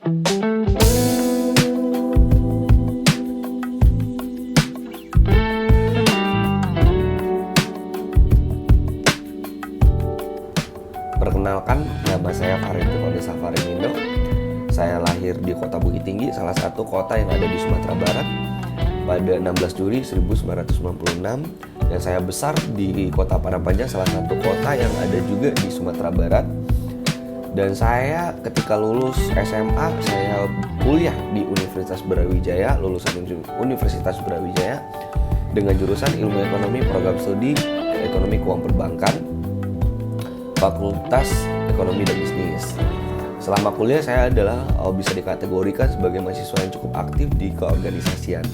Perkenalkan, nama saya Farid Faridindo. Saya lahir di Kota Bukit Tinggi, salah satu kota yang ada di Sumatera Barat, pada 16 Juli 1996. Dan saya besar di Kota Padang Panjang, salah satu kota yang ada juga di Sumatera Barat. Dan saya ketika lulus SMA, saya kuliah di Universitas Brawijaya, lulusan Universitas Brawijaya dengan jurusan Ilmu Ekonomi, Program Studi Ekonomi Keuangan Perbankan, Fakultas Ekonomi dan Bisnis. Selama kuliah saya adalah bisa dikategorikan sebagai mahasiswa yang cukup aktif di keorganisasian.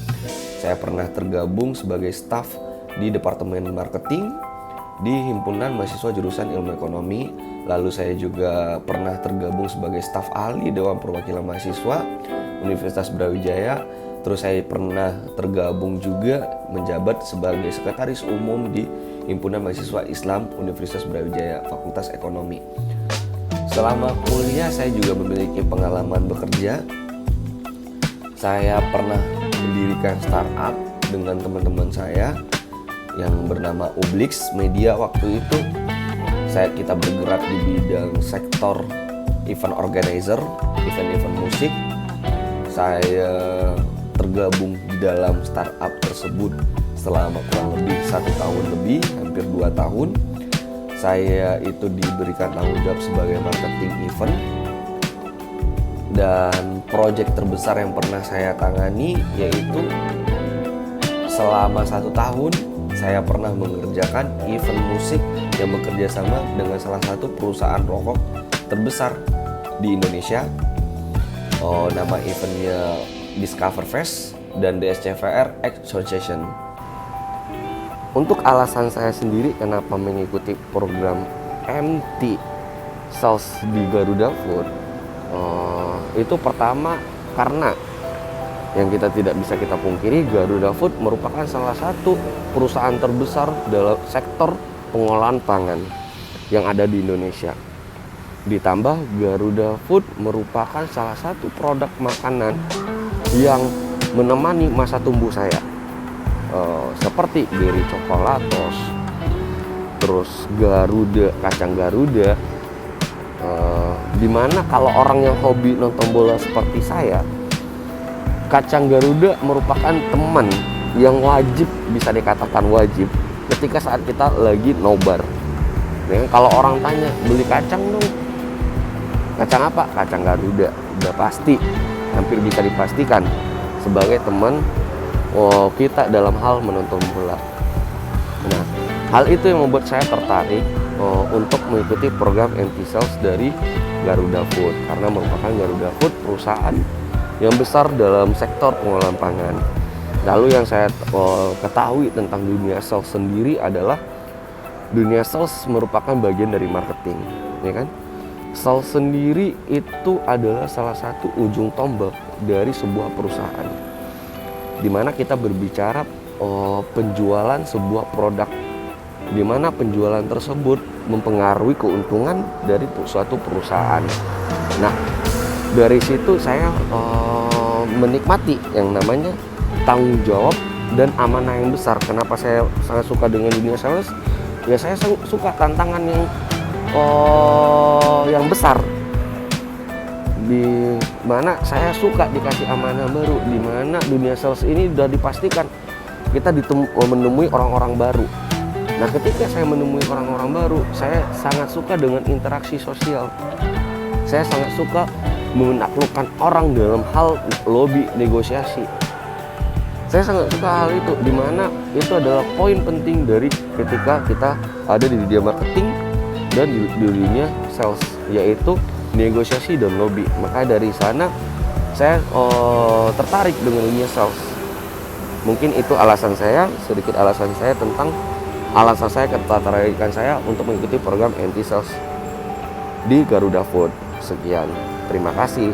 Saya pernah tergabung sebagai staf di Departemen Marketing di Himpunan Mahasiswa Jurusan Ilmu Ekonomi. Lalu saya juga pernah tergabung sebagai staf ahli Dewan Perwakilan Mahasiswa Universitas Brawijaya. Terus saya pernah tergabung juga menjabat sebagai Sekretaris Umum di Himpunan Mahasiswa Islam Universitas Brawijaya, Fakultas Ekonomi. Selama kuliah saya juga memiliki pengalaman bekerja. Saya pernah mendirikan startup dengan teman-teman saya yang bernama Ublix Media. Waktu itu kita bergerak di bidang sektor event organizer, event-event musik. Saya tergabung di dalam startup tersebut selama kurang lebih 1 tahun lebih, hampir 2 tahun. Saya itu diberikan tanggung jawab sebagai marketing event. Dan proyek terbesar yang pernah saya tangani yaitu selama 1 tahun saya pernah mengerjakan event musik yang bekerja sama dengan salah satu perusahaan rokok terbesar di Indonesia. Nama eventnya Discover Fest dan DSCVR X Association. Untuk alasan saya sendiri kenapa mengikuti program MT Sales di Garuda Food, itu pertama karena yang kita tidak bisa kita pungkiri, Garuda Food merupakan salah satu perusahaan terbesar dalam sektor pengolahan pangan yang ada di Indonesia. Ditambah Garuda Food merupakan salah satu produk makanan yang menemani masa tumbuh saya. Seperti Berry Coklatos, terus Garuda, kacang Garuda, dimana kalau orang yang hobi nonton bola seperti saya, kacang Garuda merupakan teman yang wajib, bisa dikatakan wajib ketika saat kita lagi nobar. Kalau orang tanya, beli kacang dong, kacang apa? Kacang Garuda. Udah pasti, hampir bisa dipastikan sebagai teman kita dalam hal menonton bola. Nah, hal itu yang membuat saya tertarik untuk mengikuti program MT Sales dari Garuda Food, karena merupakan Garuda Food perusahaan yang besar dalam sektor pengolahan pangan. Lalu yang saya ketahui tentang dunia sales sendiri adalah dunia sales merupakan bagian dari marketing, ya kan? Sales sendiri itu adalah salah satu ujung tombak dari sebuah perusahaan, di mana kita berbicara penjualan sebuah produk, di mana penjualan tersebut mempengaruhi keuntungan dari suatu perusahaan. Nah, dari situ saya menikmati yang namanya tanggung jawab dan amanah yang besar. Kenapa saya sangat suka dengan dunia sales? Ya, saya suka tantangan yang besar, di mana saya suka dikasih amanah baru, di mana dunia sales ini sudah dipastikan kita menemui orang-orang baru. Nah, ketika saya menemui orang-orang baru, saya sangat suka dengan interaksi sosial. Saya sangat suka menaklukkan orang dalam hal lobby negosiasi. Saya sangat suka hal itu, di mana itu adalah poin penting dari ketika kita ada di dunia marketing dan di dunia sales, yaitu negosiasi dan lobby. Maka dari sana saya tertarik dengan dunia sales. Mungkin itu alasan saya, sedikit alasan saya tentang alasan saya, ketertarikan saya untuk mengikuti program MT Sales di Garuda Food. Sekian, terima kasih.